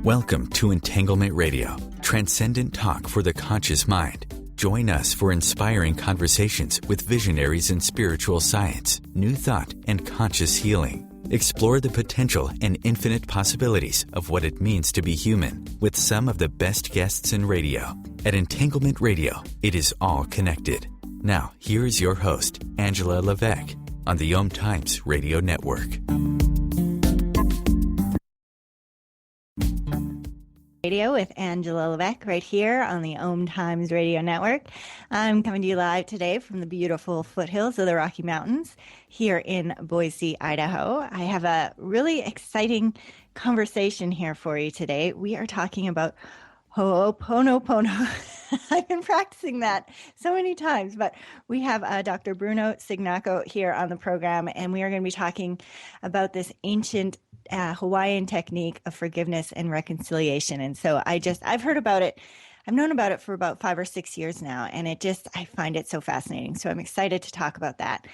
Welcome to Entanglement Radio, transcendent talk for the conscious mind. Join us for inspiring conversations with visionaries in spiritual science, new thought, and conscious healing. Explore the potential and infinite possibilities of what it means to be human with some of the best guests in radio. At Entanglement Radio, it is all connected. Now, here is your host, Angela Levesque, on the OMTimes Radio Network. Radio with Angela Levesque right here on the OMTimes Radio Network. I'm coming to you live today from the beautiful foothills of the Rocky Mountains here in Boise, Idaho. I have a really exciting conversation here for you today. We are talking about Ho'oponopono. I've been practicing that so many times, but we have Dr. Bruno Cignacco here on the program, and we are going to be talking about this ancient Hawaiian technique of forgiveness and reconciliation. And so I've heard about it. I've known about it for about 5 or 6 years now, and I find it so fascinating. So I'm excited to talk about that.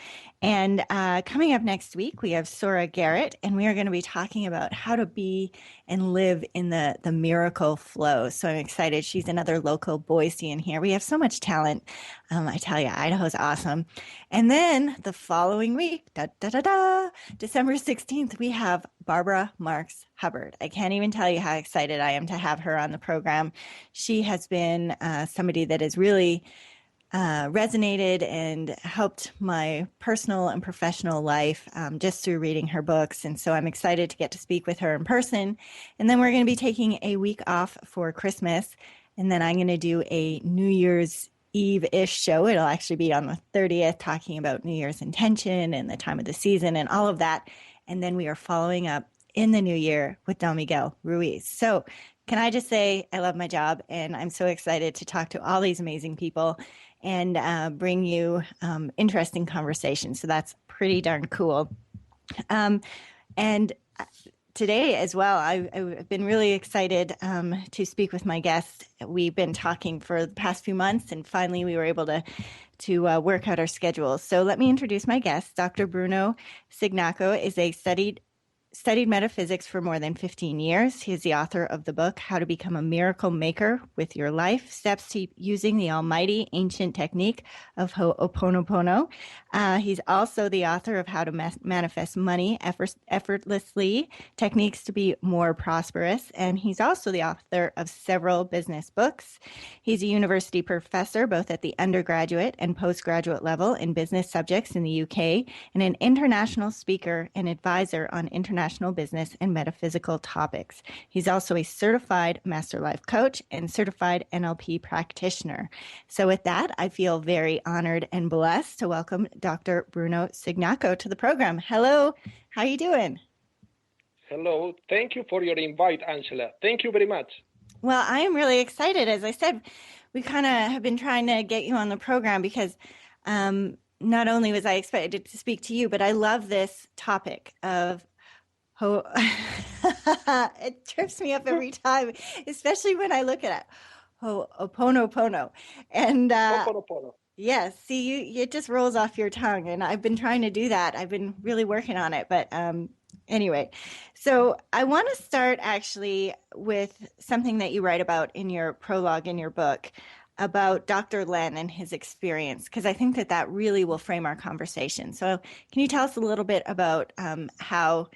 And coming up next week, we have Sora Garrett, and we are going to be talking about how to be and live in the miracle flow. So I'm excited. She's another local Boisean here. We have so much talent. I tell you, Idaho's awesome. And then the following week, December 16th, we have Barbara Marks Hubbard. I can't even tell you how excited I am to have her on the program. She has been somebody that has really resonated and helped my personal and professional life just through reading her books. And so I'm excited to get to speak with her in person. And then we're going to be taking a week off for Christmas. And then I'm going to do a New Year's Eve-ish show. It'll actually be on the 30th, talking about New Year's intention and the time of the season and all of that. And then we are following up in the new year with Don Miguel Ruiz. So can I just say I love my job, and I'm so excited to talk to all these amazing people and bring you interesting conversations. So that's pretty darn cool. And today as well, I've been really excited to speak with my guest. We've been talking for the past few months, and finally we were able to work out our schedules. So let me introduce my guest. Dr. Bruno Cignacco is a studied metaphysics for more than 15 years. He is the author of the book, How to Become a Miracle Maker with Your Life, Steps to Using the Almighty Ancient Technique of Ho'oponopono. He's also the author of How to Manifest Money Effortlessly, Techniques to Be More Prosperous. And he's also the author of several business books. He's a university professor, both at the undergraduate and postgraduate level in business subjects in the UK, and an international speaker and advisor on international business and metaphysical topics. He's also a certified master life coach and certified NLP practitioner. So with that, I feel very honored and blessed to welcome Dr. Bruno Cignacco to the program. Hello, how are you doing? Hello, thank you for your invite, Angela. Thank you very much. Well, I am really excited. As I said, we kind of have been trying to get you on the program because not only was I excited to speak to you, but I love this topic of it trips me up every time, especially when I look at it. Ho'oponopono. And yes, see, it just rolls off your tongue. And I've been trying to do that. I've been really working on it. But anyway, so I want to start actually with something that you write about in your prologue in your book about Dr. Len and his experience, because I think that really will frame our conversation. So can you tell us a little bit about how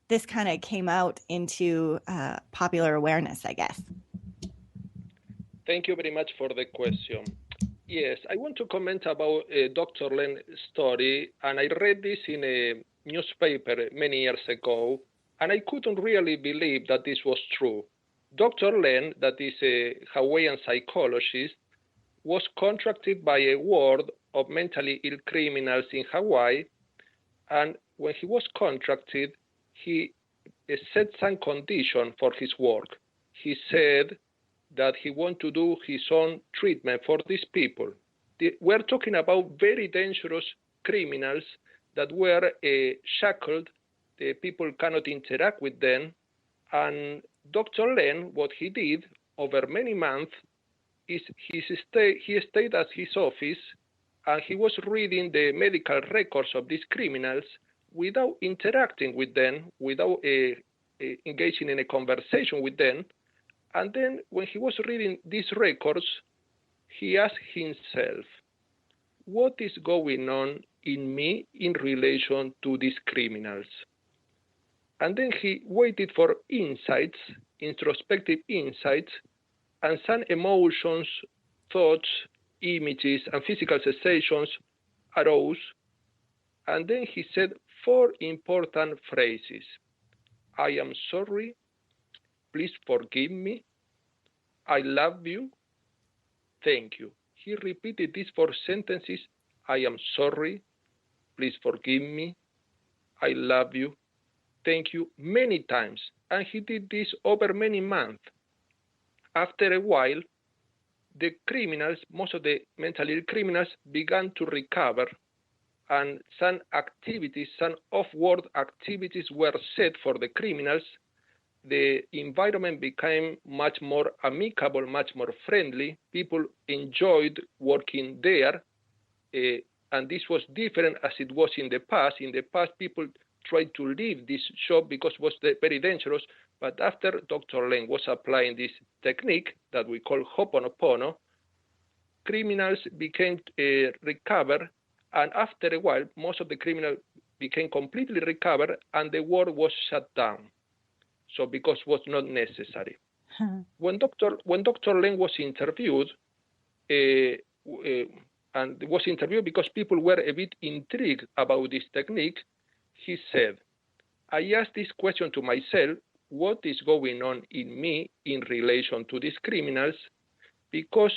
this kind of came out into popular awareness, I guess? Thank you very much for the question. Yes, I want to comment about Dr. Len's story, and I read this in a newspaper many years ago, and I couldn't really believe that this was true. Dr. Len, that is a Hawaiian psychologist, was contracted by a ward of mentally ill criminals in Hawaii, and when he was contracted, he set some condition for his work. He said that he wanted to do his own treatment for these people. We're talking about very dangerous criminals that were shackled. The people cannot interact with them. And Dr. Len, what he did over many months is he stayed at his office and he was reading the medical records of these criminals without interacting with them, without engaging in a conversation with them. And then when he was reading these records, he asked himself, what is going on in me in relation to these criminals? And then he waited for insights, introspective insights, and some emotions, thoughts, images, and physical sensations arose. And then he said 4 important phrases. I am sorry. Please forgive me. I love you. Thank you. He repeated these 4 sentences. I am sorry. Please forgive me. I love you. Thank you many times. And he did this over many months. After a while, the criminals, most of the mentally ill criminals, began to recover, and some activities, some off-world activities were set for the criminals. The environment became much more amicable, much more friendly. People enjoyed working there, and this was different as it was in the past. In the past, people tried to leave this shop because it was very dangerous. But after Dr. Len was applying this technique that we call Ho'oponopono, criminals became recovered, and after a while, most of the criminals became completely recovered, and the war was shut down. So because it was not necessary. When Dr. Len was interviewed, and was interviewed because people were a bit intrigued about this technique, he said, I asked this question to myself, what is going on in me in relation to these criminals? Because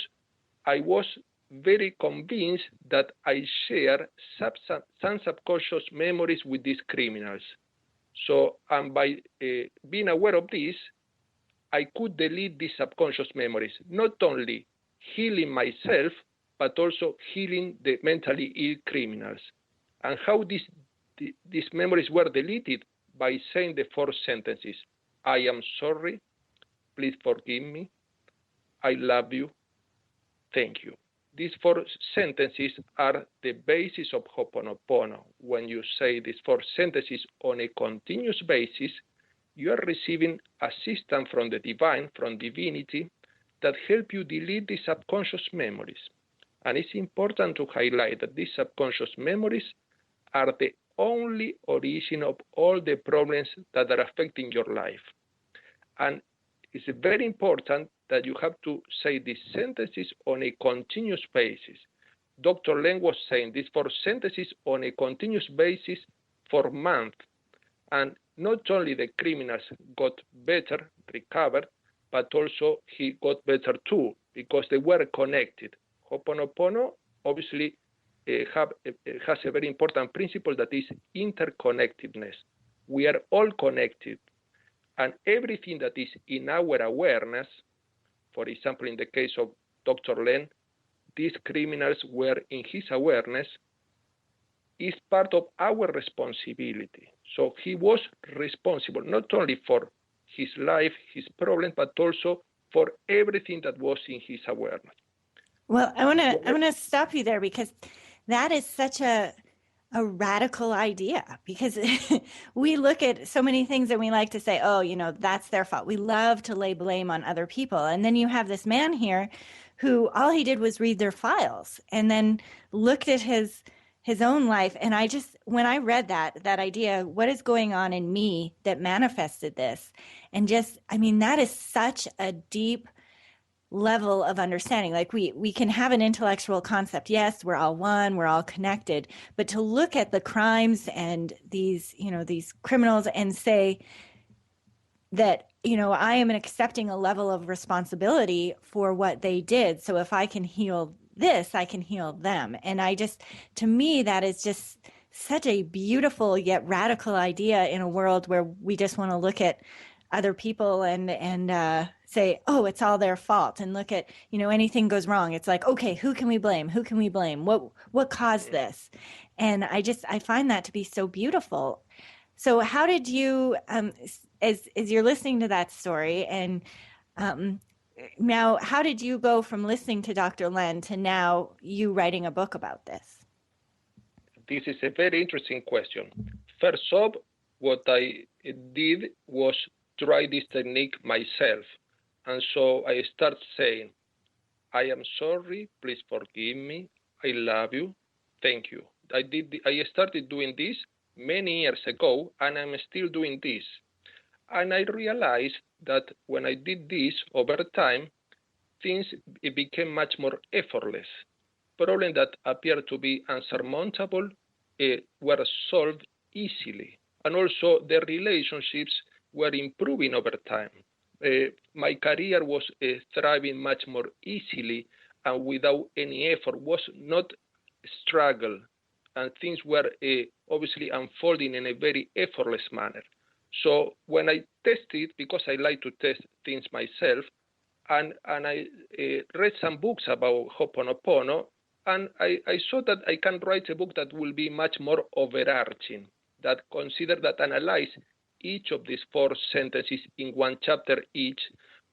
I was very convinced that I share some subconscious memories with these criminals. So, and by being aware of this, I could delete these subconscious memories, not only healing myself, but also healing the mentally ill criminals. And how these memories were deleted? By saying the 4 sentences. I am sorry. Please forgive me. I love you. Thank you. These 4 sentences are the basis of Ho'oponopono. When you say these 4 sentences on a continuous basis, you are receiving assistance from the divine, from divinity, that help you delete the subconscious memories. And it's important to highlight that these subconscious memories are the only origin of all the problems that are affecting your life. And it's very important that you have to say these sentences on a continuous basis. Dr. Len was saying these 4 sentences on a continuous basis for months. And not only the criminals got better, recovered, but also he got better too, because they were connected. Ho'oponopono obviously has a very important principle that is interconnectedness. We are all connected, and everything that is in our awareness, for example, in the case of Dr. Len, these criminals were in his awareness, is part of our responsibility. So he was responsible not only for his life, his problem, but also for everything that was in his awareness. Well, I want to stop you there, because that is such a radical idea, because we look at so many things and we like to say, oh, that's their fault. We love to lay blame on other people. And then you have this man here who all he did was read their files and then looked at his own life. And when I read that idea, what is going on in me that manifested this? And that is such a deep level of understanding. Like we can have an intellectual concept. Yes, we're all one, we're all connected, but to look at the crimes and these criminals and say that, I am accepting a level of responsibility for what they did. So if I can heal this, I can heal them. And to me, that is just such a beautiful yet radical idea in a world where we just want to look at other people and say, oh, it's all their fault, and look at, anything goes wrong. It's like, okay, who can we blame? Who can we blame? What caused this? And I find that to be so beautiful. So how did you, as you're listening to that story, and now how did you go from listening to Dr. Len to now you writing a book about this? This is a very interesting question. First off, what I did was try this technique myself. And so I start saying, I am sorry, please forgive me, I love you, thank you. I started doing this many years ago, and I'm still doing this. And I realized that when I did this over time, things became much more effortless. Problems that appeared to be unsurmountable were solved easily. And also the relationships were improving over time. My career was thriving much more easily and without any effort, was not struggle. And things were obviously unfolding in a very effortless manner. So when I tested, because I like to test things myself, and I read some books about Ho'oponopono, and I saw that I can write a book that will be much more overarching, that analyze each of these 4 sentences in one chapter each,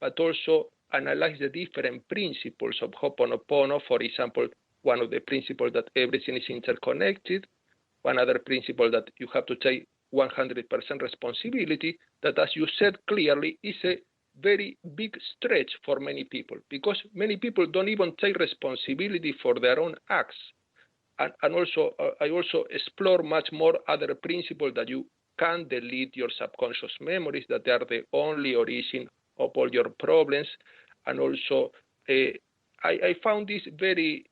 but also analyze the different principles of Ho'oponopono. For example, one of the principles that everything is interconnected, one other principle that you have to take 100% responsibility, that, as you said clearly, is a very big stretch for many people, because many people don't even take responsibility for their own acts. And also, I also explore much more other principles that you can delete your subconscious memories, that they are the only origin of all your problems. And also, I found this very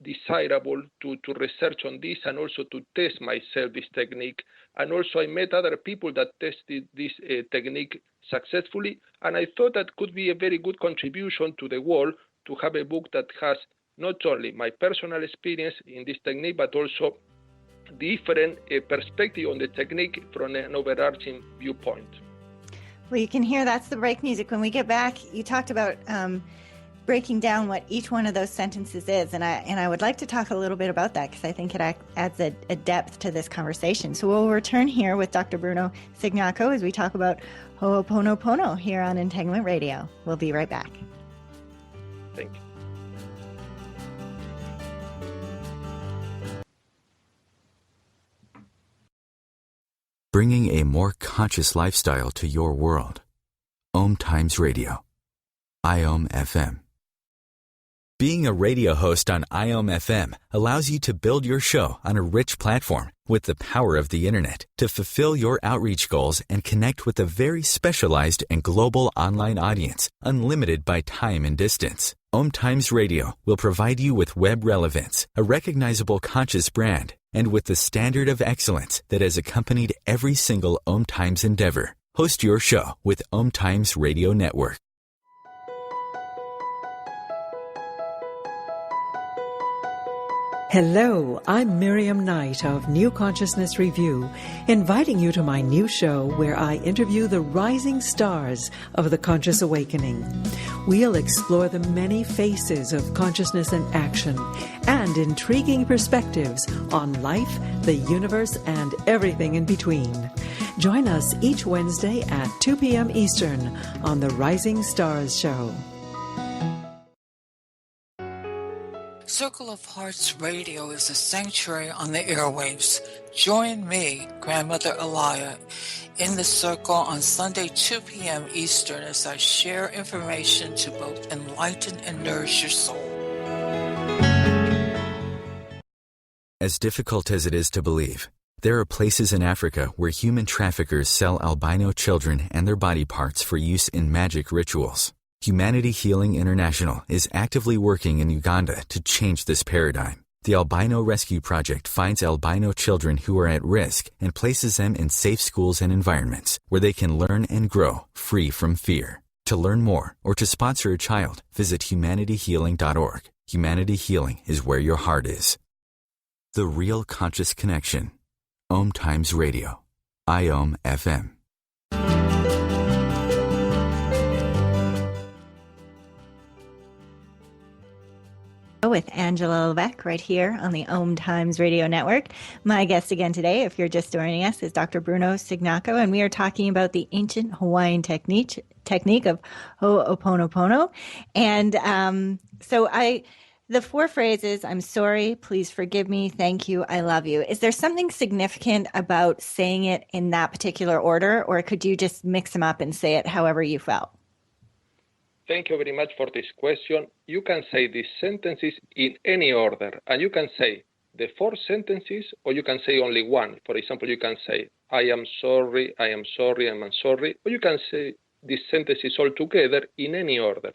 desirable to research on this and also to test myself this technique. And also I met other people that tested this technique successfully, and I thought that could be a very good contribution to the world to have a book that has not only my personal experience in this technique, but also different perspective on the technique from an overarching viewpoint. Well, you can hear that's the break music. When we get back, you talked about breaking down what each one of those sentences is, and I would like to talk a little bit about that, because I think it adds a depth to this conversation. So we'll return here with Dr. Bruno Cignacco as we talk about Ho'oponopono here on Entanglement Radio. We'll be right back. Thank you. Bringing a more conscious lifestyle to your world. OMTimes Radio. IOM FM. Being a radio host on IOM FM allows you to build your show on a rich platform with the power of the internet to fulfill your outreach goals and connect with a very specialized and global online audience, unlimited by time and distance. OMTimes Radio will provide you with web relevance, a recognizable conscious brand, and with the standard of excellence that has accompanied every single OMTimes endeavor. Host your show with OMTimes Radio Network. Hello, I'm Miriam Knight of New Consciousness Review, inviting you to my new show where I interview the rising stars of the conscious awakening. We'll explore the many faces of consciousness and action and intriguing perspectives on life, the universe, and everything in between. Join us each Wednesday at 2 p.m. Eastern on the Rising Stars Show. Circle of Hearts Radio is a sanctuary on the airwaves. Join me, Grandmother Elia, in the circle on Sunday, 2 p.m. Eastern, as I share information to both enlighten and nourish your soul. As difficult as it is to believe, there are places in Africa where human traffickers sell albino children and their body parts for use in magic rituals. Humanity Healing International is actively working in Uganda to change this paradigm. The Albino Rescue Project finds albino children who are at risk and places them in safe schools and environments where they can learn and grow free from fear. To learn more or to sponsor a child, visit humanityhealing.org. Humanity Healing is where your heart is. The Real Conscious Connection. OMTimes Radio. IOM FM. With Angela Levesque right here on the OMTimes Radio Network. My guest again today, if you're just joining us, is Dr. Bruno Cignacco, and we are talking about the ancient Hawaiian technique of Ho'oponopono. And so I The 4 phrases, I'm sorry, please forgive me, thank you, I love you. Is there something significant about saying it in that particular order, or could you just mix them up and say it however you felt? Thank you very much for this question. You can say these sentences in any order, and you can say the 4 sentences, or you can say only one. For example, you can say, I am sorry, I am sorry, I am sorry, or you can say these sentences all together in any order.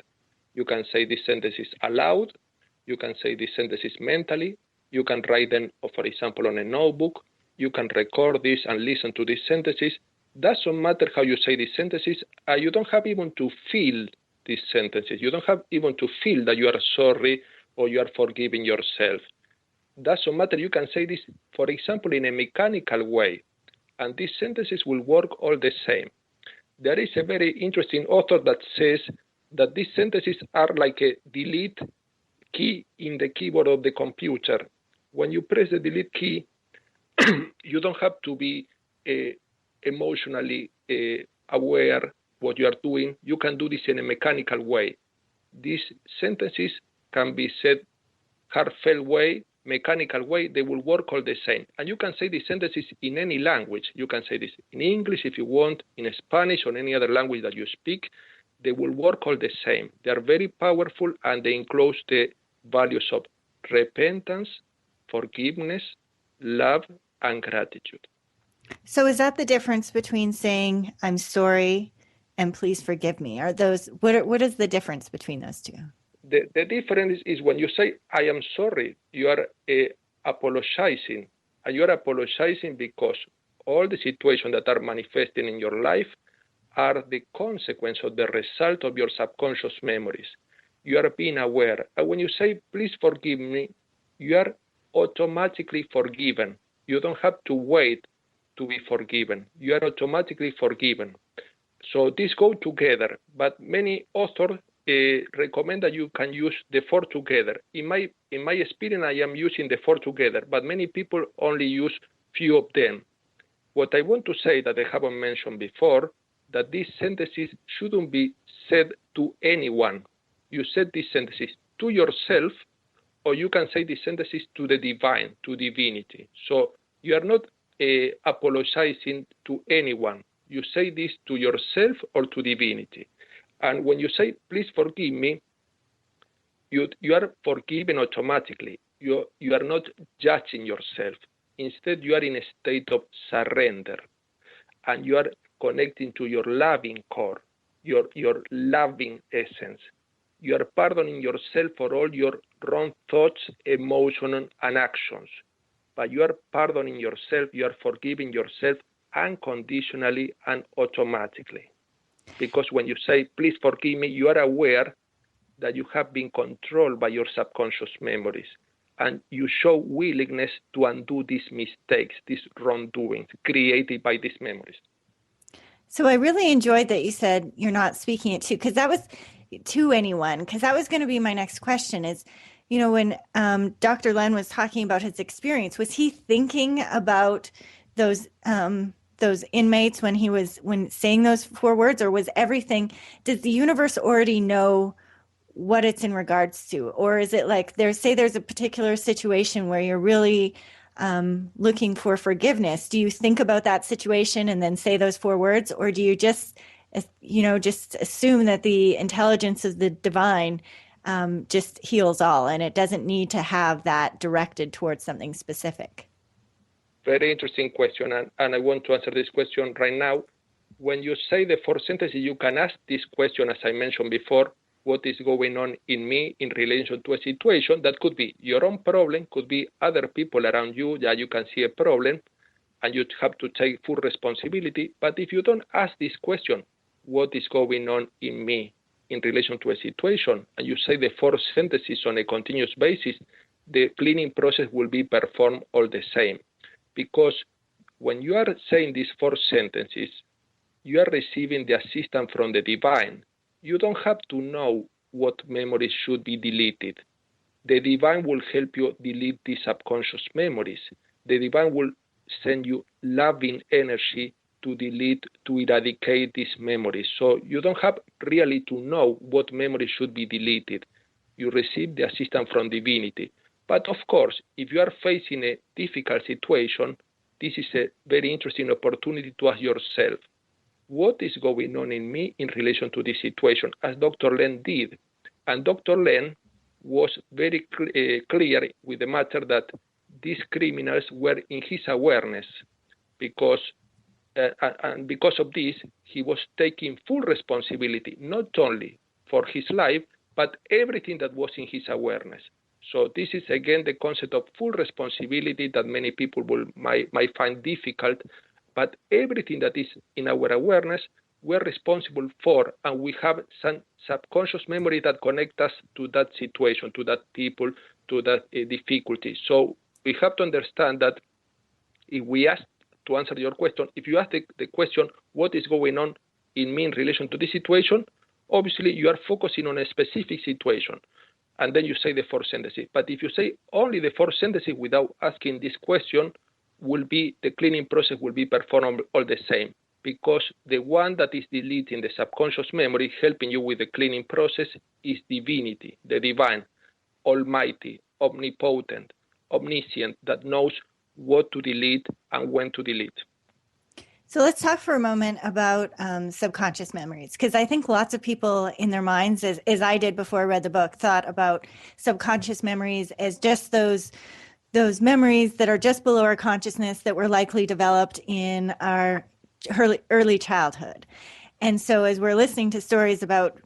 You can say these sentences aloud, you can say these sentences mentally, you can write them, for example, on a notebook, you can record this and listen to these sentences. Doesn't matter how you say these sentences, you don't have even to feel these sentences. You don't have even to feel that you are sorry or you are forgiving yourself. Doesn't matter, you can say this, for example, in a mechanical way, and these sentences will work all the same. There is a very interesting author that says that these sentences are like a delete key in the keyboard of the computer. When you press the delete key, you don't have to be emotionally aware what you are doing. You can do this in a mechanical way. These sentences can be said heartfelt way, mechanical way, they will work all the same. And you can say these sentences in any language. You can say this in English if you want, in Spanish or any other language that you speak. They will work all the same. They are very powerful, and they enclose the values of repentance, forgiveness, love, and gratitude. So is that the difference between saying I'm sorry and please forgive me? Are those what is the difference between those two? The difference is when you say I am sorry, you are apologizing. And you are apologizing because all the situations that are manifesting in your life are the consequence of the result of your subconscious memories. You are being aware. And when you say please forgive me, you are automatically forgiven. You don't have to wait to be forgiven. You are automatically forgiven. So these go together, but many authors recommend that you can use the 4 together. In my experience, I am using the 4 together, but many people only use few of them. What I want to say that I haven't mentioned before, that these sentences shouldn't be said to anyone. You said these sentences to yourself, or you can say these sentences to the divine, to divinity. So you are not apologizing to anyone. You say this to yourself or to divinity. And when you say, please forgive me, you are forgiven automatically. You are not judging yourself. Instead, you are in a state of surrender. And you are connecting to your loving core, your loving essence. You are pardoning yourself for all your wrong thoughts, emotions, and actions. But you are pardoning yourself, you are forgiving yourself unconditionally and automatically. Because when you say, please forgive me, you are aware that you have been controlled by your subconscious memories. And you show willingness to undo these mistakes, these wrongdoings created by these memories. So I really enjoyed that you said you're not speaking it because that was to anyone, because that was going to be my next question is, when Dr. Len was talking about his experience, was he thinking about those inmates when saying those 4 words, or was everything, does the universe already know what it's in regards to? Or is it like there's a particular situation where you're really looking for forgiveness? Do you think about that situation and then say those 4 words, or do you just assume that the intelligence of the divine just heals all, and it doesn't need to have that directed towards something specific? Very interesting question, and I want to answer this question right now. When you say the 4 sentences, you can ask this question, as I mentioned before, what is going on in me in relation to a situation that could be your own problem, could be other people around you that you can see a problem, and you have to take full responsibility. But if you don't ask this question, what is going on in me in relation to a situation, and you say the 4 sentences on a continuous basis, the cleaning process will be performed all the same. Because when you are saying these 4 sentences, you are receiving the assistance from the divine. You don't have to know what memories should be deleted. The divine will help you delete these subconscious memories. The divine will send you loving energy to eradicate these memories. So you don't have really to know what memories should be deleted. you receive the assistance from divinity. But of course, if you are facing a difficult situation, this is a very interesting opportunity to ask yourself, what is going on in me in relation to this situation, as Dr. Len did. And Dr. Len was very clear with the matter that these criminals were in his awareness, because and because of this, he was taking full responsibility, not only for his life, but everything that was in his awareness. So this is, again, the concept of full responsibility that many people might find difficult, but everything that is in our awareness, we're responsible for, and we have some subconscious memory that connect us to that situation, to that people, to that difficulty. So we have to understand that if we ask, to answer your question, if you ask the question, what is going on in me in relation to this situation, obviously you are focusing on a specific situation, and then you say the four sentences. But if you say only the four sentences without asking this question, the cleaning process will be performed all the same, because the one that is deleting the subconscious memory, helping you with the cleaning process, is divinity, the divine, almighty, omnipotent, omniscient, that knows what to delete and when to delete. So let's talk for a moment about subconscious memories, because I think lots of people in their minds, as I did before I read the book, thought about subconscious memories as just those memories that are just below our consciousness that were likely developed in our early childhood. And so as we're listening to stories about,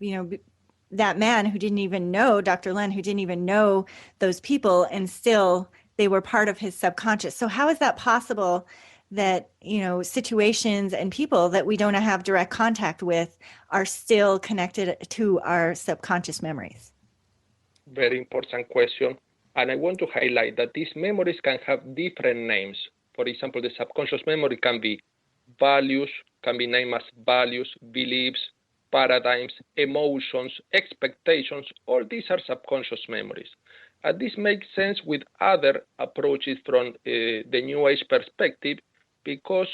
that man who didn't even know, Dr. Len, who didn't even know those people, and still they were part of his subconscious. So how is that possible that, situations and people that we don't have direct contact with are still connected to our subconscious memories? Very important question. And I want to highlight that these memories can have different names. For example, the subconscious memory can be values, can be named as values, beliefs, paradigms, emotions, expectations. All these are subconscious memories. And this makes sense with other approaches from the New Age perspective, because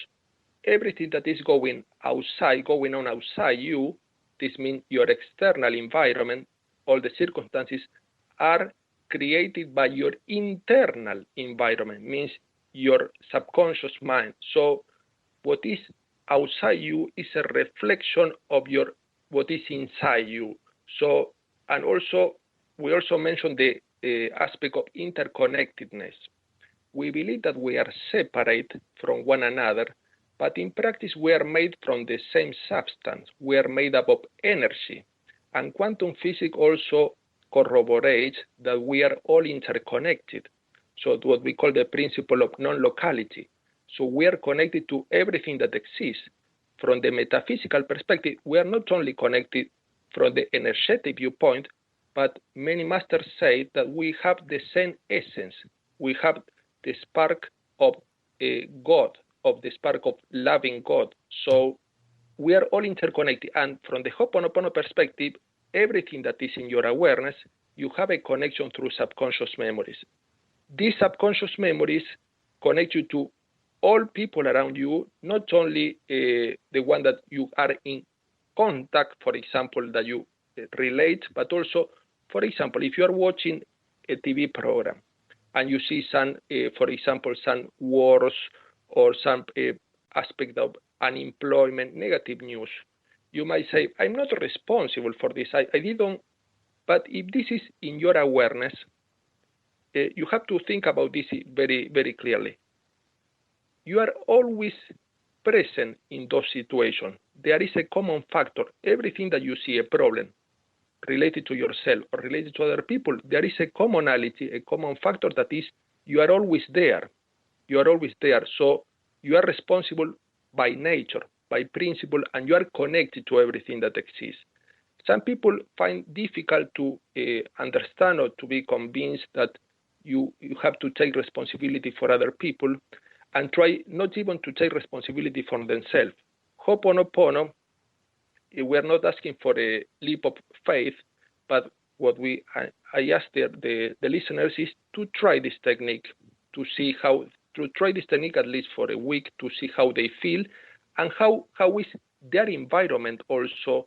everything that is going on outside you, this means your external environment, all the circumstances are created by your internal environment, means your subconscious mind. So what is outside you is a reflection of what is inside you. So, and also, we also mentioned the aspect of interconnectedness. We believe that we are separate from one another, but in practice we are made from the same substance. We are made up of energy. And quantum physics also corroborates that we are all interconnected. So what we call the principle of non-locality. So we are connected to everything that exists. From the metaphysical perspective, we are not only connected from the energetic viewpoint, but many masters say that we have the same essence. We have the spark of God, of the spark of loving God. So we are all interconnected. And from the Ho'oponopono perspective, everything that is in your awareness, you have a connection through subconscious memories. These subconscious memories connect you to all people around you, not only the one that you are in contact, for example, that you relate, but also, for example, if you are watching a TV program and you see some, for example, some wars or some aspect of unemployment, negative news, you might say, I'm not responsible for this. I didn't. But if this is in your awareness, you have to think about this very, very clearly. You are always present in those situations. There is a common factor. Everything that you see a problem related to yourself or related to other people, there is a commonality, a common factor that is you are always there. You are always there. So you are responsible by nature, by principle, and you are connected to everything that exists. Some people find difficult to understand or to be convinced that you have to take responsibility for other people, and try not even to take responsibility for themselves. Ho'oponopono, we're not asking for a leap of faith, but what I ask the listeners is to try this technique, to try this technique at least for a week, to see how they feel, and how is their environment also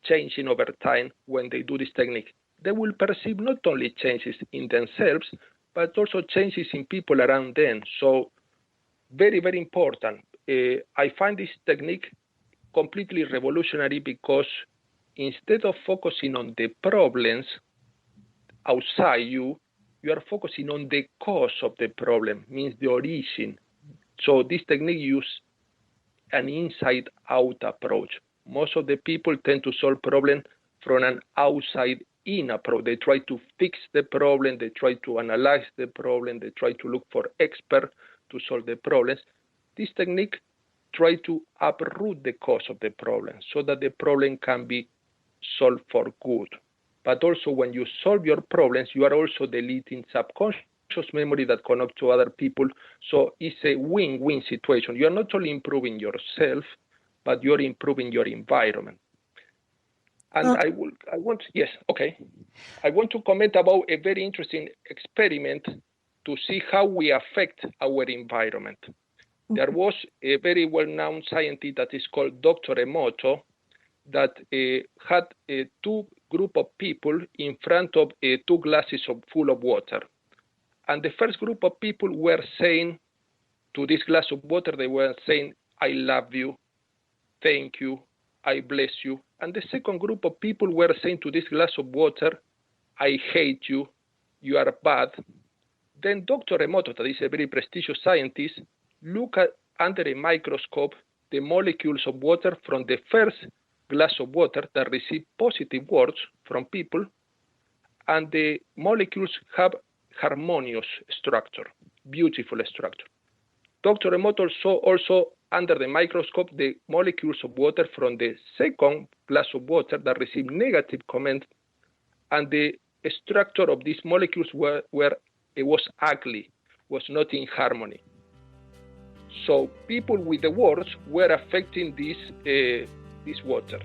changing over time when they do this technique. they will perceive not only changes in themselves, but also changes in people around them. So very, very important. I find this technique completely revolutionary because instead of focusing on the problems outside you, you are focusing on the cause of the problem, means the origin. So this technique uses an inside-out approach. Most of the people tend to solve problems from an outside-in approach. They try to fix the problem, they try to analyze the problem, they try to look for experts to solve the problems. This technique tries to uproot the cause of the problem so that the problem can be solved for good. But also when you solve your problems, you are also deleting subconscious memory that connect to other people. So it's a win-win situation. You are not only improving yourself, but you're improving your environment. And I want to comment about a very interesting experiment to see how we affect our environment. There was a very well-known scientist that is called Dr. Emoto that had two group of people in front of two glasses full of water. And the first group of people were saying to this glass of water, they were saying, I love you, thank you, I bless you. And the second group of people were saying to this glass of water, I hate you, you are bad. Then Dr. Emoto, that is a very prestigious scientist, looked at under a microscope the molecules of water from the first glass of water that received positive words from people, and the molecules have harmonious structure, beautiful structure. Dr. Emoto saw also under the microscope the molecules of water from the second glass of water that received negative comments, and the structure of these molecules was ugly, was not in harmony. So people with the words were affecting this water.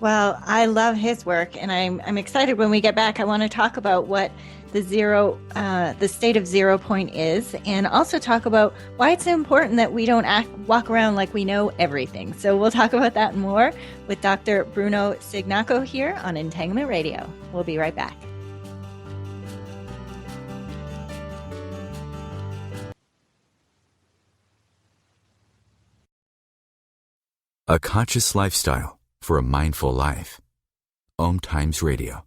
Well, I love his work, and I'm excited when we get back. I want to talk about what the state of 0 point is, and also talk about why it's so important that we don't walk around like we know everything. So we'll talk about that and more with Dr. Bruno Cignacco here on Entanglement Radio. We'll be right back. A conscious lifestyle for a mindful life. OMTimes Radio.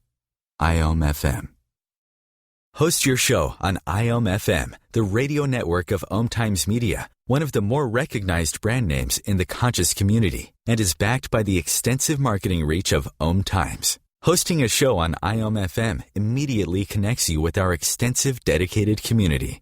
IOM FM. Host your show on IOM FM, the radio network of OMTimes Media, one of the more recognized brand names in the conscious community, and is backed by the extensive marketing reach of OMTimes. Hosting a show on IOM FM immediately connects you with our extensive dedicated community.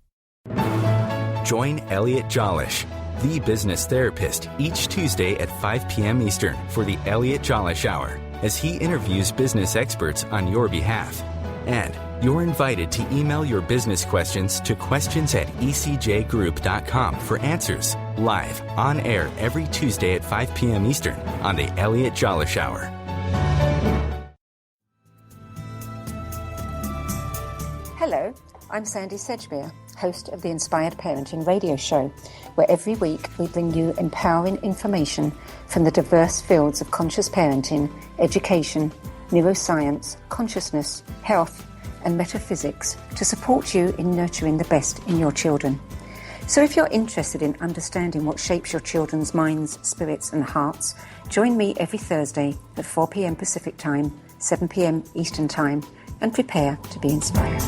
Join Elliot Jollish, the business therapist, each Tuesday at 5 p.m. Eastern for the Elliot Jollish Hour, as he interviews business experts on your behalf. And you're invited to email your business questions to questions@ecjgroup.com for answers, live, on air every Tuesday at 5 p.m. Eastern on the Elliot Jollish Hour. Hello, I'm Sandy Sedgmere, host of the Inspired Parenting radio show, where every week we bring you empowering information from the diverse fields of conscious parenting, education, neuroscience, consciousness, health, and metaphysics to support you in nurturing the best in your children. So if you're interested in understanding what shapes your children's minds, spirits, and hearts, join me every Thursday at 4 p.m. Pacific Time, 7 p.m. Eastern Time, and prepare to be inspired.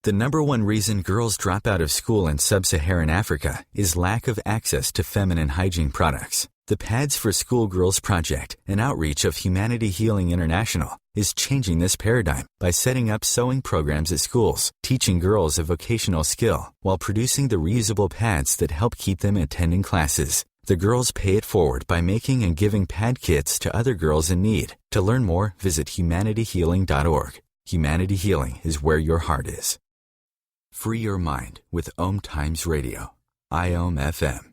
The number one reason girls drop out of school in sub-Saharan Africa is lack of access to feminine hygiene products. The Pads for Schoolgirls Project, an outreach of Humanity Healing International, is changing this paradigm by setting up sewing programs at schools, teaching girls a vocational skill, while producing the reusable pads that help keep them attending classes. The girls pay it forward by making and giving pad kits to other girls in need. To learn more, visit humanityhealing.org. Humanity Healing is where your heart is. Free your mind with OMTimes Radio. IOM FM.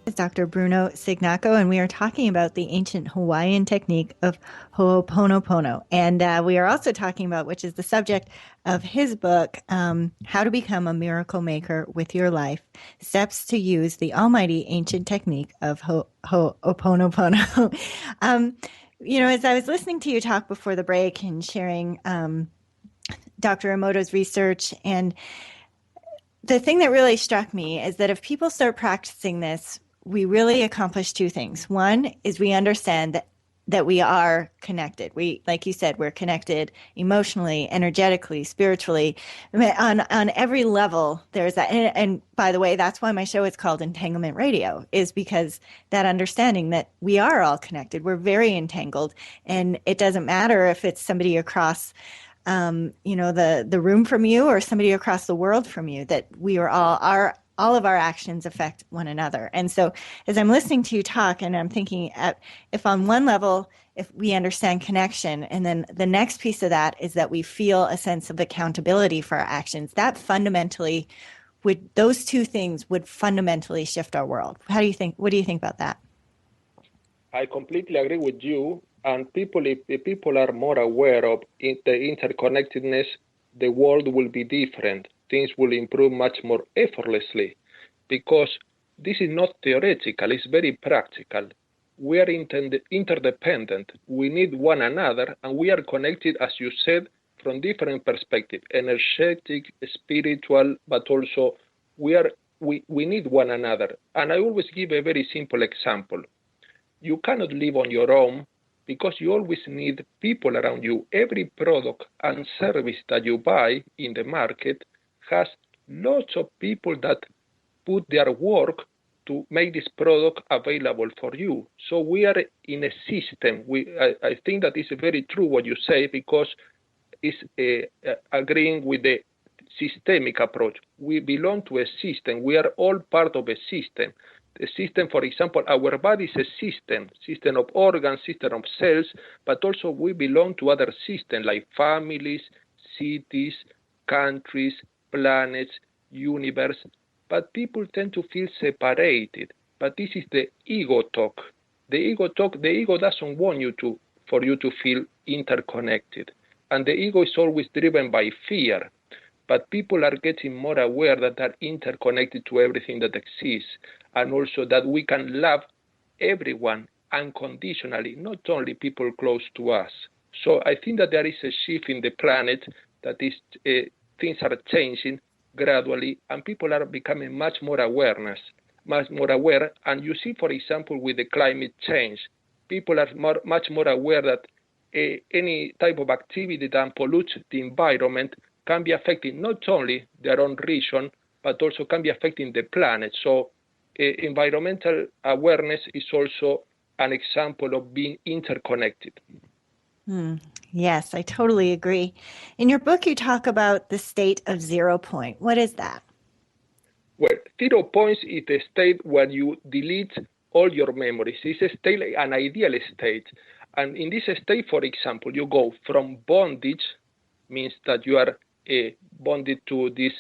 It's Dr. Bruno Cignacco, and we are talking about the ancient Hawaiian technique of Ho'oponopono. And we are also talking about, which is the subject of his book, How to Become a Miracle Maker with Your Life, Steps to Use the Almighty Ancient Technique of Ho'oponopono. As I was listening to you talk before the break and sharing Dr. Emoto's research, and the thing that really struck me is that if people start practicing this, we really accomplish two things. One is we understand that we are connected. We, like you said, we're connected emotionally, energetically, spiritually. On every level, there's that. And by the way, that's why my show is called Entanglement Radio, is because that understanding that we are all connected. We're very entangled. And it doesn't matter if it's somebody across the room from you or somebody across the world from you, that we are all of our actions affect one another. And so as I'm listening to you talk, and I'm thinking, if on one level, if we understand connection, and then the next piece of that is that we feel a sense of accountability for our actions, that fundamentally those two things would fundamentally shift our world. What do you think about that? I completely agree with you. And if people are more aware of the interconnectedness, the world will be different. Things will improve much more effortlessly, because this is not theoretical, it's very practical. We are interdependent. We need one another, and we are connected, as you said, from different perspectives, energetic, spiritual, but also we need one another. And I always give a very simple example. You cannot live on your own, because you always need people around you. Every product and service that you buy in the market has lots of people that put their work to make this product available for you. So we are in a system. I think that is very true what you say, because it's agreeing with the systemic approach. We belong to a system. We are all part of a system. The system, for example, our body is a system of organs, system of cells, but also we belong to other systems like families, cities, countries, planets, universe. But people tend to feel separated. But this is the ego talk. The ego doesn't want for you to feel interconnected. And the ego is always driven by fear. But people are getting more aware that they're interconnected to everything that exists, and also that we can love everyone unconditionally, not only people close to us. So I think that there is a shift in the planet, that is things are changing gradually, and people are becoming much more aware. And you see, for example, with the climate change, people are much more aware that any type of activity that pollutes the environment can be affecting not only their own region, but also can be affecting the planet. So environmental awareness is also an example of being interconnected. Yes, I totally agree. In your book, you talk about the state of 0 point. What is that? Well, 0 points is the state where you delete all your memories. It's a state, an ideal state. And in this state, for example, you go from bondage, means that you are bonded to these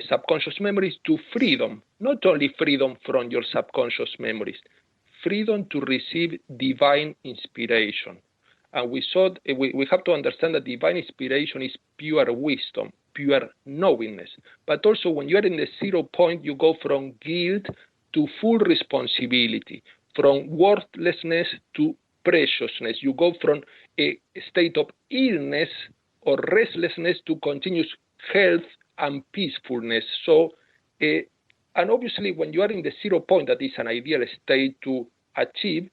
subconscious memories, to freedom. Not only freedom from your subconscious memories, freedom to receive divine inspiration. And we have to understand that divine inspiration is pure wisdom, pure knowingness. But also when you are in the 0 point, you go from guilt to full responsibility, from worthlessness to preciousness. You go from a state of illness or restlessness to continuous health and peacefulness. So, and obviously when you are in the 0 point, that is an ideal state to achieve,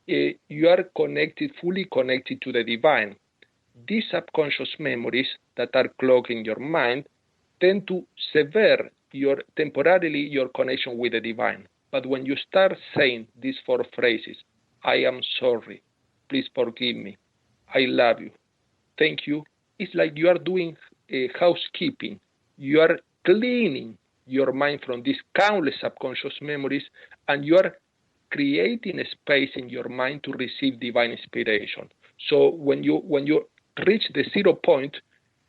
you are fully connected to the divine. These subconscious memories that are clogged in your mind tend to sever temporarily your connection with the divine. But when you start saying these 4 phrases, I am sorry, please forgive me, I love you, thank you, it's like you are doing housekeeping. You are cleaning your mind from these countless subconscious memories, and you are creating a space in your mind to receive divine inspiration. So when you reach the 0 point,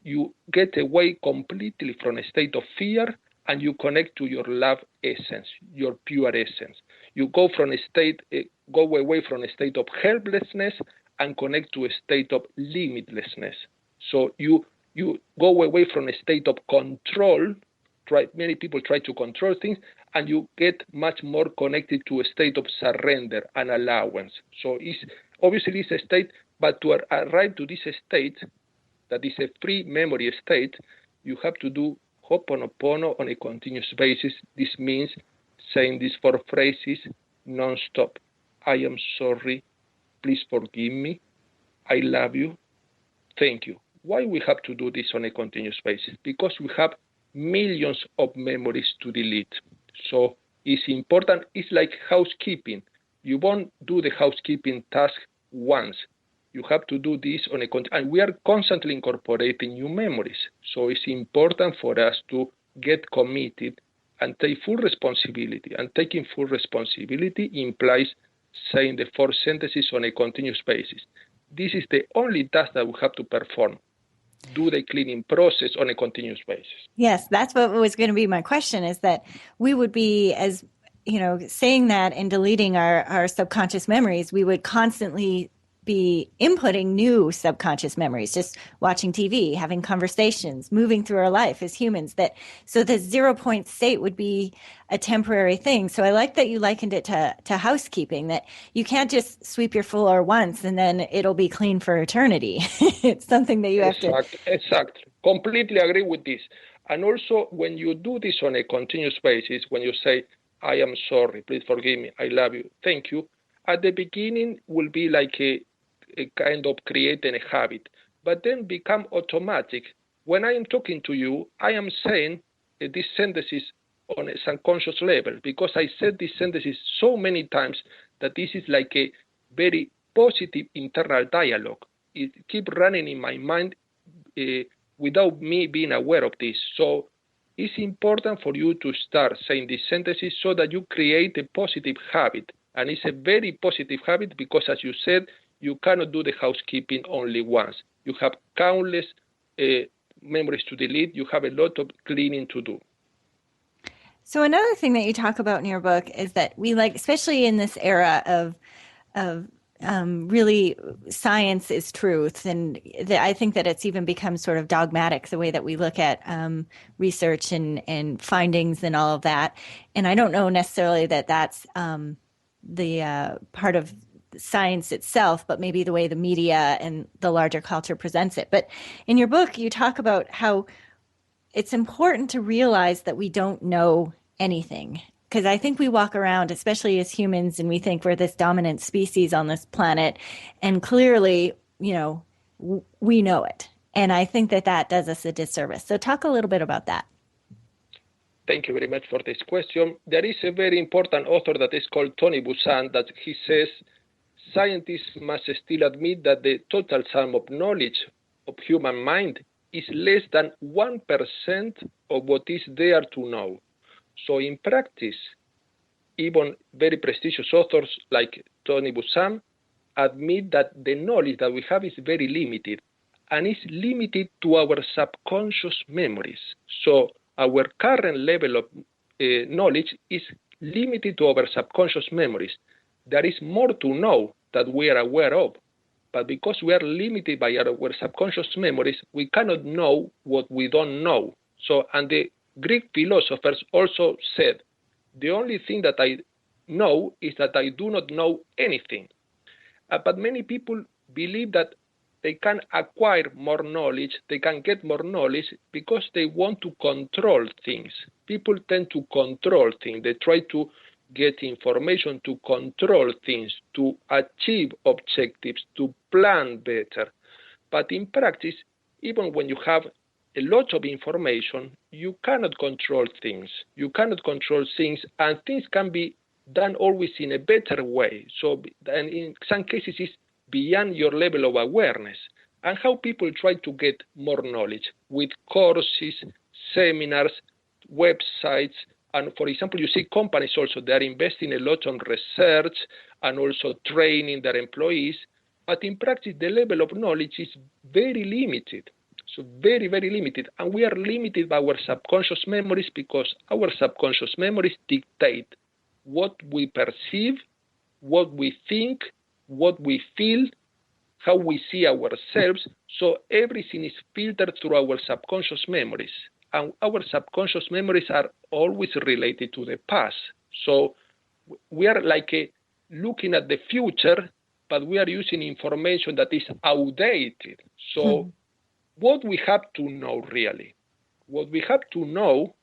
you get away completely from a state of fear, and you connect to your love essence, your pure essence. You go from a state, go away from a state of helplessness and connect to a state of limitlessness. So you go away from a state of control. Many people try to control things, and you get much more connected to a state of surrender and allowance. So obviously it's a state, but to arrive to this state, that is a free memory state, you have to do Ho'oponopono on a continuous basis. This means saying these 4 phrases non-stop. I am sorry. Please forgive me. I love you. Thank you. Why we have to do this on a continuous basis? Because we have millions of memories to delete. So it's important. It's like housekeeping. You won't do the housekeeping task once. You have to do this on a and we are constantly incorporating new memories. So it's important for us to get committed and take full responsibility. And taking full responsibility implies saying the 4 sentences on a continuous basis. This is the only task that we have to perform. Do the cleaning process on a continuous basis. Yes, that's what was going to be my question, is that we would be, as you know, saying that and deleting our subconscious memories, we would constantly be inputting new subconscious memories, just watching TV, having conversations, moving through our life as humans. So the 0 point state would be a temporary thing. So I like that you likened it to housekeeping, that you can't just sweep your floor once and then it'll be clean for eternity. It's something that you have to. Exactly. Completely agree with this. And also when you do this on a continuous basis, when you say, I am sorry, please forgive me, I love you, thank you, at the beginning will be like a kind of creating a habit, but then become automatic. When I am talking to you, I am saying these sentences on a subconscious level, because I said these sentences so many times that this is like a very positive internal dialogue. It keeps running in my mind without me being aware of this. So it's important for you to start saying these sentences so that you create a positive habit. And it's a very positive habit because, as you said, you cannot do the housekeeping only once. You have countless memories to delete. You have a lot of cleaning to do. So another thing that you talk about in your book is that we like, especially in this era of really science is truth, and I think that it's even become sort of dogmatic, the way that we look at research and findings and all of that. And I don't know necessarily that that's the part of science itself, but maybe the way the media and the larger culture presents it. But in your book, you talk about how it's important to realize that we don't know anything. Because I think we walk around, especially as humans, and we think we're this dominant species on this planet. And clearly, you know, we know it. And I think that does us a disservice. So talk a little bit about that. Thank you very much for this question. There is a very important author that is called Tony Buzan, that he says, scientists must still admit that the total sum of knowledge of human mind is less than 1% of what is there to know. So in practice, even very prestigious authors like Tony Buzan admit that the knowledge that we have is very limited, and is limited to our subconscious memories. So our current level of knowledge is limited to our subconscious memories. There is more to know that we are aware of, but because we are limited by our subconscious memories, we cannot know what we don't know. So, and the Greek philosophers also said, the only thing that I know is that I do not know anything. But many people believe that they can acquire more knowledge, they can get more knowledge because they want to control things. People tend to control things. They try to get information to control things, to achieve objectives, to plan better. But in practice, even when you have a lot of information, you cannot control things. You cannot control things, and things can be done always in a better way. So, and in some cases, it's beyond your level of awareness. And how people try to get more knowledge with courses, seminars, websites. And for example, you see companies also, they are investing a lot on research and also training their employees. But in practice, the level of knowledge is very limited. So very, very limited. And we are limited by our subconscious memories because our subconscious memories dictate what we perceive, what we think, what we feel, how we see ourselves. So everything is filtered through our subconscious memories. And our subconscious memories are always related to the past. So we are like looking at the future, but we are using information that is outdated. So what we have to know really, what we have to know,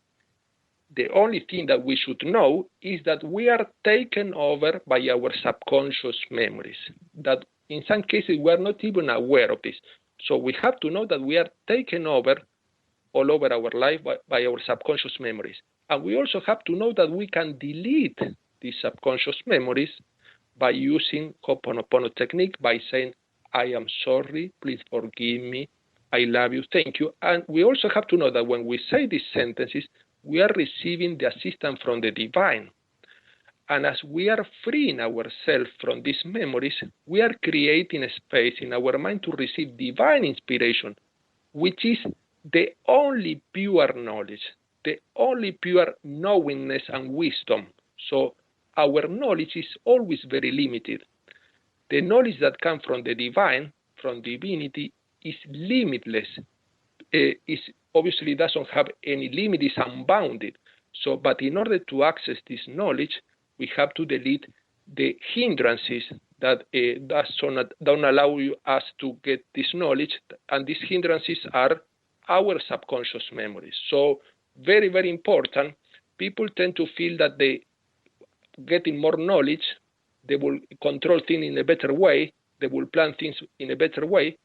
the only thing that we should know is that we are taken over by our subconscious memories, that in some cases we are not even aware of this. So we have to know that we are taken over all over our life by our subconscious memories. And we also have to know that we can delete these subconscious memories by using Ho'oponopono technique, by saying, I am sorry, please forgive me, I love you, thank you. And we also have to know that when we say these sentences, we are receiving the assistance from the divine. And as we are freeing ourselves from these memories, we are creating a space in our mind to receive divine inspiration, which is the only pure knowledge, the only pure knowingness and wisdom. So our knowledge is always very limited. The knowledge that comes from the divine, from divinity, is limitless. Is obviously doesn't have any limit, is unbounded. So, but in order to access this knowledge, we have to delete the hindrances that don't allow us to get this knowledge, and these hindrances are our subconscious memories. So, very, very important. People tend to feel that they getting more knowledge, they will control things in a better way, they will plan things in a better way,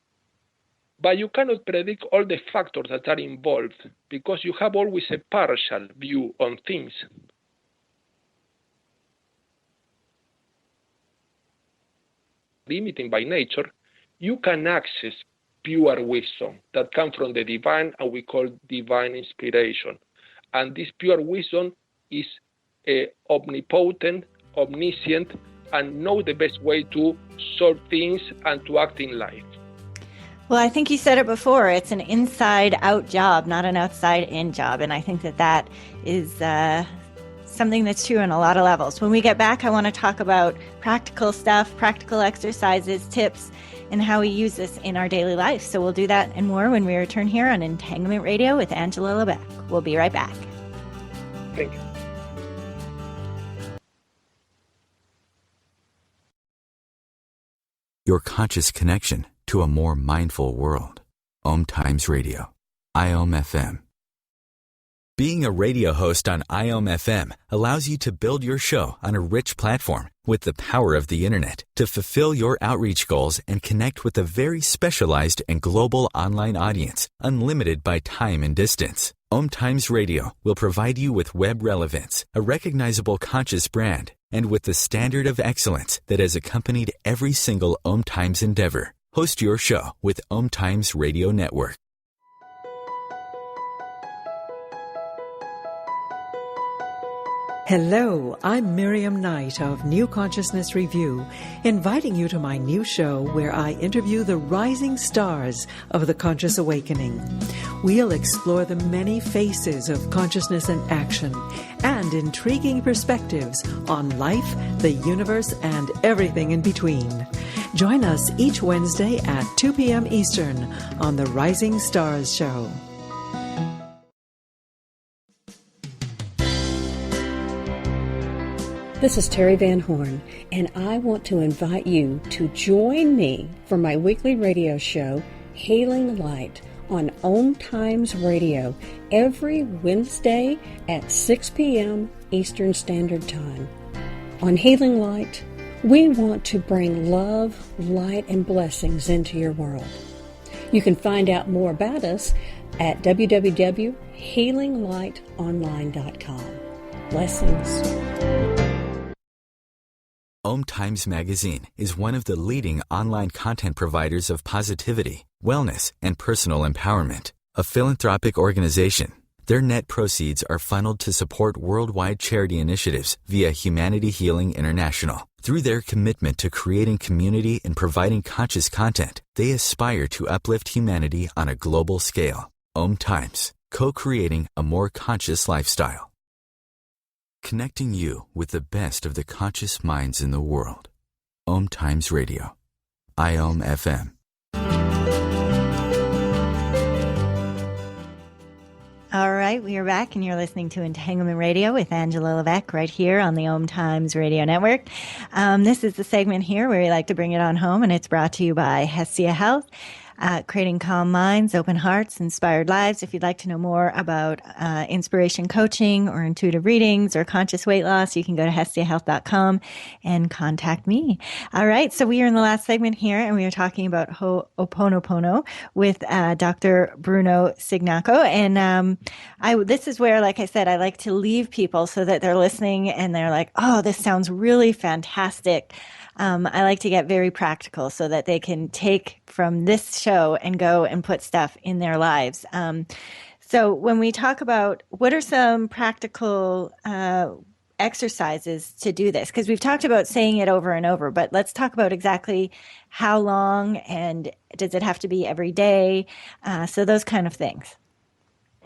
but you cannot predict all the factors that are involved because you have always a partial view on things. Limiting by nature, you can access pure wisdom that comes from the divine, and we call divine inspiration. And this pure wisdom is omnipotent, omniscient, and know the best way to solve things and to act in life. Well, I think you said it before. It's an inside-out job, not an outside-in job. And I think that is something that's true on a lot of levels. When we get back, I want to talk about practical stuff, practical exercises, tips, and how we use this in our daily life. So we'll do that and more when we return here on Entanglement Radio with Angela Lebec. We'll be right back. Thank you. Your conscious connection to a more mindful world. OMTimes Radio, IOM FM. Being a radio host on IOM FM allows you to build your show on a rich platform with the power of the internet to fulfill your outreach goals and connect with a very specialized and global online audience, unlimited by time and distance. OMTimes Radio will provide you with web relevance, a recognizable conscious brand, and with the standard of excellence that has accompanied every single OMTimes endeavor. Host your show with OMTimes Radio Network. Hello, I'm Miriam Knight of New Consciousness Review, inviting you to my new show where I interview the rising stars of the conscious awakening. We'll explore the many faces of consciousness and action and intriguing perspectives on life, the universe, and everything in between. Join us each Wednesday at 2 p.m. Eastern on the Rising Stars Show. This is Terry Van Horn, and I want to invite you to join me for my weekly radio show, Healing Light, on OMTimes Radio every Wednesday at 6 p.m. Eastern Standard Time. On Healing Light, we want to bring love, light, and blessings into your world. You can find out more about us at www.healinglightonline.com. Blessings. OMTimes Magazine is one of the leading online content providers of positivity, wellness, and personal empowerment. A philanthropic organization, their net proceeds are funneled to support worldwide charity initiatives via Humanity Healing International Through their commitment to creating community and providing conscious content, they aspire to uplift humanity on a global scale. OMTimes, co-creating a more conscious lifestyle. Connecting you with the best of the conscious minds in the world. OMTimes Radio. IOM FM. All right, we are back, and you're listening to Entanglement Radio with Angela Levesque right here on the OMTimes Radio Network. This is the segment here where we like to bring it on home, and it's brought to you by Hestia Health. Creating calm minds, open hearts, inspired lives. If you'd like to know more about inspiration coaching or intuitive readings or conscious weight loss, you can go to hestiahealth.com and contact me. All right, so we are in the last segment here, and we are talking about Ho'oponopono with Dr. Bruno Cignacco. And this is where, like I said, I like to leave people so that they're listening and they're like, oh, this sounds really fantastic. I like to get very practical so that they can take from this show and go and put stuff in their lives. So when we talk about what are some practical exercises to do this, because we've talked about saying it over and over, but let's talk about exactly how long and does it have to be every day? So those kind of things.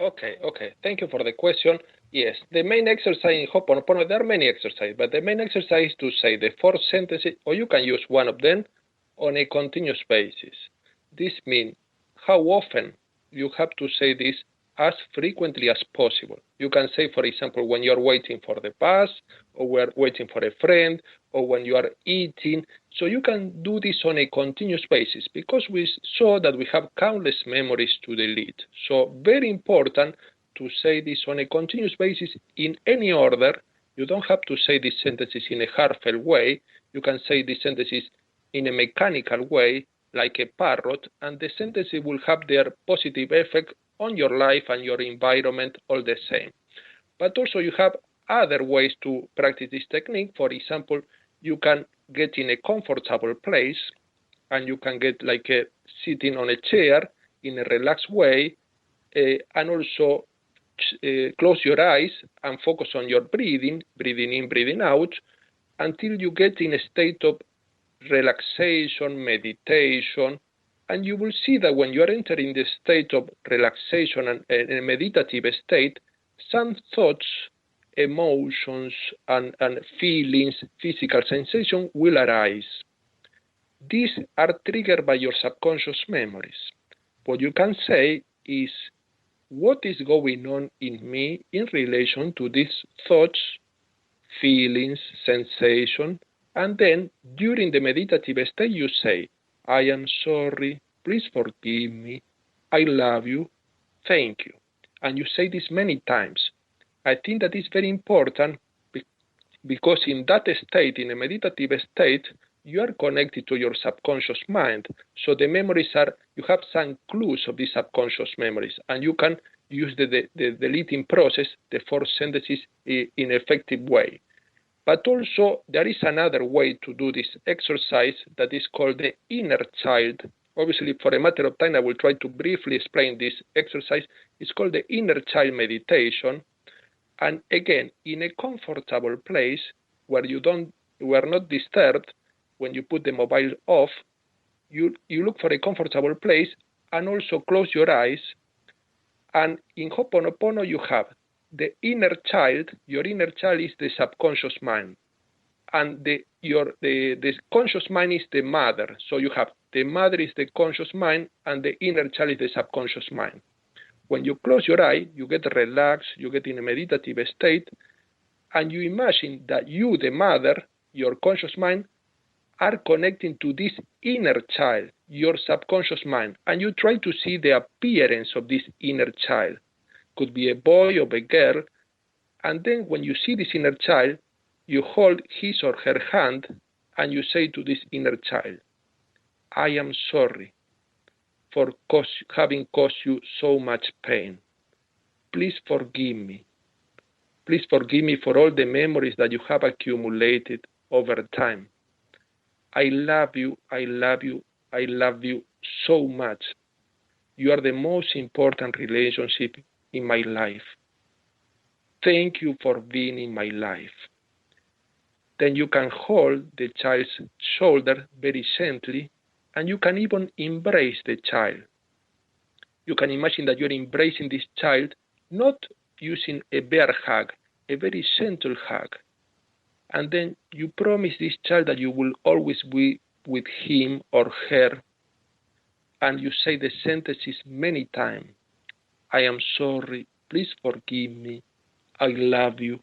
Okay. Thank you for the question. Yes, the main exercise in Ho'oponopono, there are many exercises, but the main exercise is to say the 4 sentences, or you can use one of them, on a continuous basis. This means how often you have to say this as frequently as possible. You can say, for example, when you're waiting for the bus, or we're waiting for a friend, or when you are eating. So you can do this on a continuous basis because we saw that we have countless memories to delete. So very important to say this on a continuous basis in any order. You don't have to say these sentences in a heartfelt way. You can say these sentences in a mechanical way, like a parrot, and the sentences will have their positive effect on your life and your environment all the same. But also you have other ways to practice this technique. For example, you can get in a comfortable place and you can get like sitting on a chair in a relaxed way, and also close your eyes and focus on your breathing in, breathing out, until you get in a state of relaxation, meditation, and you will see that when you are entering the state of relaxation and a meditative state, some thoughts, emotions, and feelings, physical sensation will arise. These are triggered by your subconscious memories. What you can say is, what is going on in me in relation to these thoughts, feelings, sensation, and then during the meditative state you say, I am sorry, please forgive me, I love you, thank you. And you say this many times. I think that is very important because in that state, in a meditative state, you are connected to your subconscious mind. So the memories you have some clues of these subconscious memories, and you can use the deleting process, the 4 sentences, in an effective way. But also, there is another way to do this exercise that is called the inner child. Obviously, for a matter of time, I will try to briefly explain this exercise. It's called the inner child meditation. And again, in a comfortable place where you are not disturbed, when you put the mobile off, you look for a comfortable place and also close your eyes. And in Ho'oponopono, you have the inner child. Your inner child is the subconscious mind. And the conscious mind is the mother. So you have the mother is the conscious mind and the inner child is the subconscious mind. When you close your eye, you get relaxed, you get in a meditative state, and you imagine that you, the mother, your conscious mind, are connecting to this inner child, your subconscious mind, and you try to see the appearance of this inner child. Could be a boy or a girl, and then when you see this inner child, you hold his or her hand, and you say to this inner child, I am sorry for having caused you so much pain. Please forgive me. Please forgive me for all the memories that you have accumulated over time. I love you, I love you, I love you so much. You are the most important relationship in my life. Thank you for being in my life. Then you can hold the child's shoulder very gently, and you can even embrace the child. You can imagine that you're embracing this child, not using a bear hug, a very gentle hug. And then you promise this child that you will always be with him or her, and you say the sentences many times. I am sorry, please forgive me, I love you,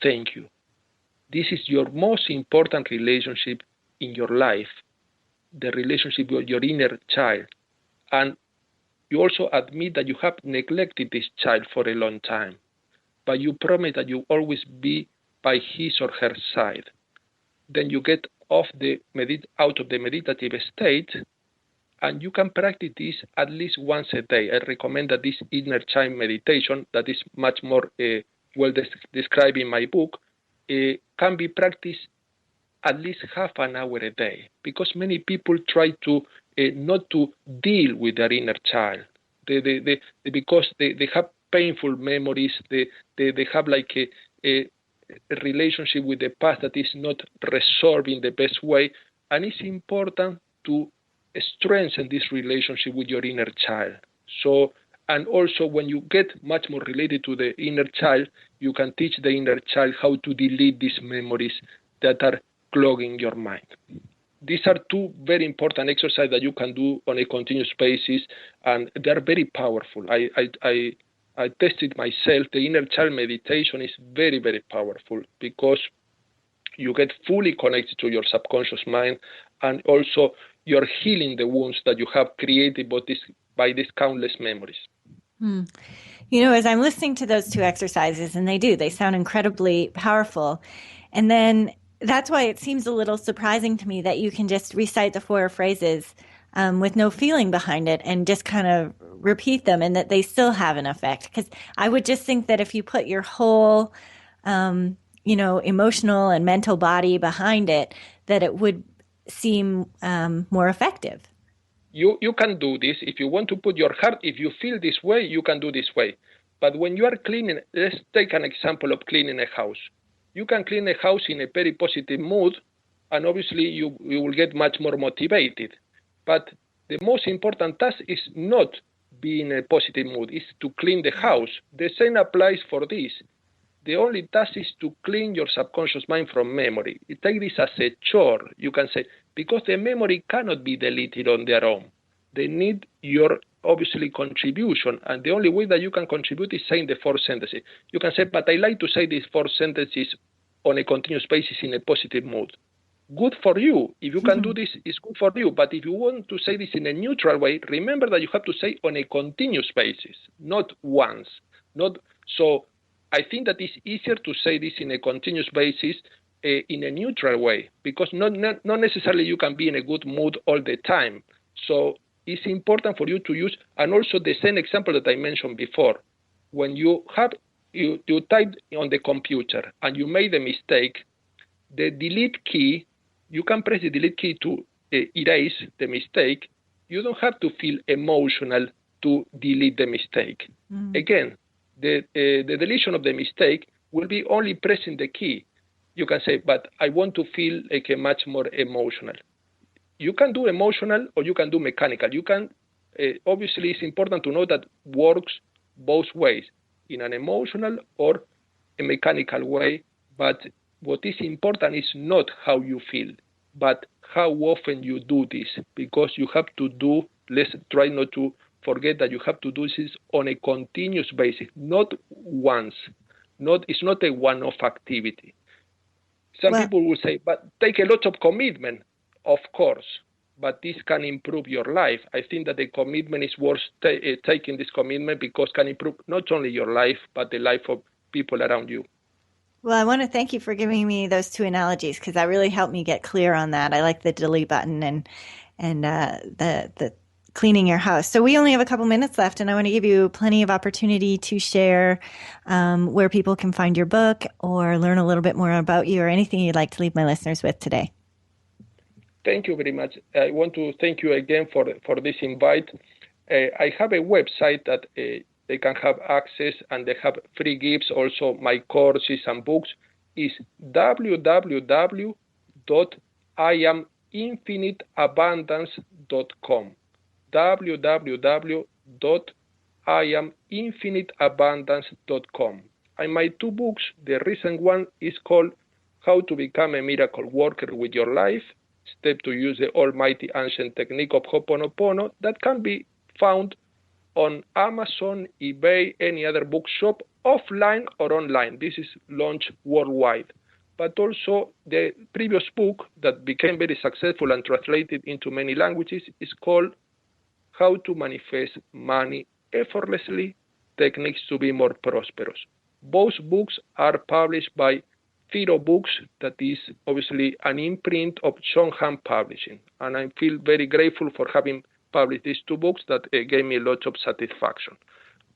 thank you. This is your most important relationship in your life, the relationship with your inner child. And you also admit that you have neglected this child for a long time, but you promise that you always be by his or her side. Then you get out of the meditative state, and you can practice this at least once a day. I recommend that this inner child meditation, that is much more well described in my book, can be practiced at least half an hour a day, because many people try to not to deal with their inner child. Because they have painful memories, they have like a relationship with the past that is not resolved in the best way, and it's important to strengthen this relationship with your inner child. So, and also when you get much more related to the inner child, you can teach the inner child how to delete these memories that are clogging your mind. These are two very important exercises that you can do on a continuous basis, and they are very powerful. I tested myself. The inner child meditation is very, very powerful because you get fully connected to your subconscious mind, and also you're healing the wounds that you have created by these countless memories. You know, as I'm listening to those two exercises, and they sound incredibly powerful. And then that's why it seems a little surprising to me that you can just recite the 4 phrases with no feeling behind it and just kind of repeat them, and that they still have an effect. Because I would just think that if you put your whole, emotional and mental body behind it, that it would seem more effective. You can do this. If you want to put your heart, if you feel this way, you can do this way. But when you are cleaning, let's take an example of cleaning a house. You can clean a house in a very positive mood, and obviously you will get much more motivated. But the most important task is not being in a positive mood, is to clean the house. The same applies for this. The only task is to clean your subconscious mind from memory. You take this as a chore, you can say, because the memory cannot be deleted on their own. They need your, obviously, contribution, and the only way that you can contribute is saying the 4 sentences. You can say, but I like to say these 4 sentences on a continuous basis in a positive mood. Good for you. If you can do this, it's good for you. But if you want to say this in a neutral way, remember that you have to say on a continuous basis, not once. So I think that it's easier to say this in a continuous basis in a neutral way, because not necessarily you can be in a good mood all the time. So it's important for you to use, and also the same example that I mentioned before. When you type on the computer and you made a mistake, the delete key, you can press the delete key to erase the mistake. You don't have to feel emotional to delete the mistake. Again, the deletion of the mistake will be only pressing the key. You can say, but I want to feel like a much more emotional. You can do emotional or you can do mechanical. You can, obviously it's important to know that works both ways, in an emotional or a mechanical way, but what is important is not how you feel, but how often you do this, because you have to do, let's try not to forget that you have to do this on a continuous basis, not once. It's not a one-off activity. Some people will say, but take a lot of commitment. Of course, but this can improve your life. I think that the commitment is worth taking this commitment, because can improve not only your life, but the life of people around you. Well, I want to thank you for giving me those 2 analogies, because that really helped me get clear on that. I like the delete button and the cleaning your house. So we only have a couple minutes left, and I want to give you plenty of opportunity to share where people can find your book or learn a little bit more about you, or anything you'd like to leave my listeners with today. Thank you very much. I want to thank you again for this invite. I have a website that they can have access, and they have free gifts, also my courses and books. is www.iaminfiniteabundance.com. www.iaminfiniteabundance.com. And my two books, the recent one is called How to Become a Miracle Worker with Your Life, Step to Use the Almighty Ancient Technique of Ho'oponopono, that can be found on Amazon, eBay, any other bookshop, offline or online. This is launched worldwide. But also the previous book that became very successful and translated into many languages is called How to Manifest Money Effortlessly, Techniques to Be More Prosperous. Both books are published by Firo Books, that is obviously an imprint of Shonhan Publishing. And I feel very grateful for having published these two books that gave me a lot of satisfaction.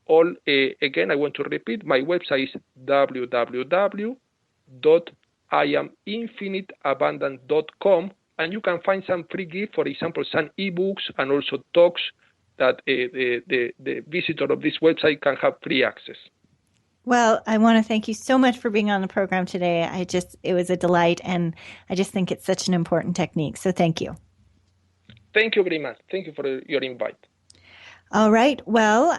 Again, I want to repeat, my website is www.iaminfiniteabundance.com, and you can find some free gifts, for example, some ebooks and also talks that the visitor of this website can have free access. Well, I want to thank you so much for being on the program today. It was a delight, and I just think it's such an important technique. So thank you. Thank you very much. Thank you for your invite. All right. Well,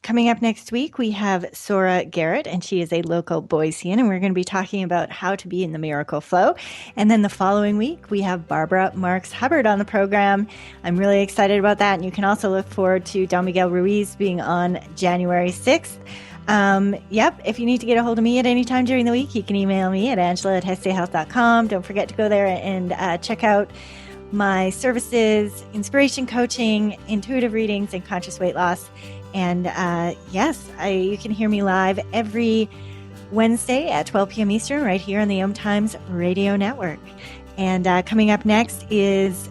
coming up next week, we have Sora Garrett, and she is a local Boisean, and we're going to be talking about how to be in the miracle flow. And then the following week, we have Barbara Marks Hubbard on the program. I'm really excited about that. And you can also look forward to Don Miguel Ruiz being on January 6th. If you need to get a hold of me at any time during the week, you can email me at angela@hestehealth.com. Don't forget to go there and check out my services, inspiration coaching, intuitive readings, and conscious weight loss. And you can hear me live every Wednesday at 12 p.m. Eastern right here on the OMTimes Radio Network. And coming up next is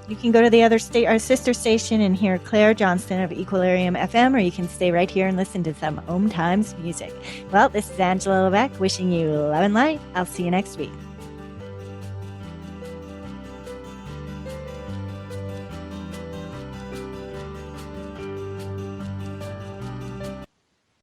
you can go to the our sister station and hear Claire Johnston of Equilibrium FM, or you can stay right here and listen to some OMTimes music. Well, this is Angela Levesque wishing you love and light. I'll see you next week.